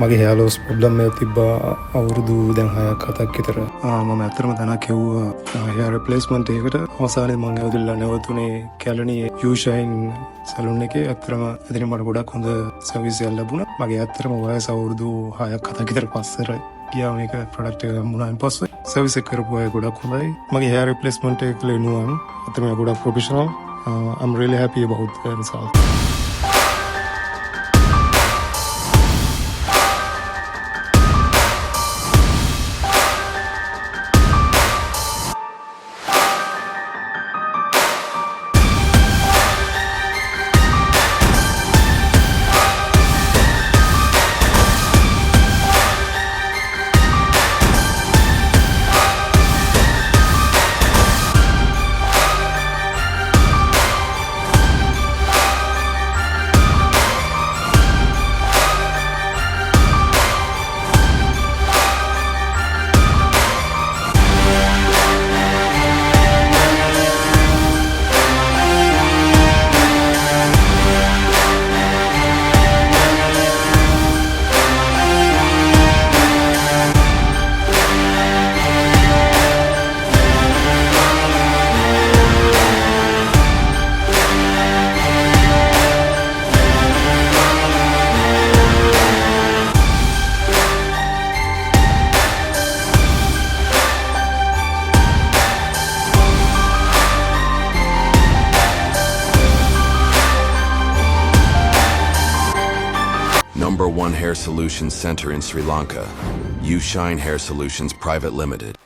මගේ hair loss problem එක තිබ්බා අවුරුදු දැන් 6ක් 7ක් විතර. මම ඇත්තටම දැනක් හෙව්වා hair replacement එකකට. අවසානයේ මම ඇවිදලා නැවතුනේ කැලණියේ You Shine සැලුන් එකේ. ඇත්තටම එතනින් මට ගොඩක් හොඳ සර්විස් එකක් ලැබුණා. මගේ ඇත්තටම වයස අවුරුදු 6ක් 7ක් විතර පස්සට ගියා මේක ප්‍රොඩක්ට් එක හම්බුනාන් පස්සේ. සර්විස් එක කරපු අය ගොඩක් හොඳයි. මගේ hair replacement එක කළේ නුවන්. ඇත්තටම ගොඩක් professional. I'm really happy about the result. #1 Hair Solutions Center in Sri Lanka. You Shine Hair Solutions Private Limited.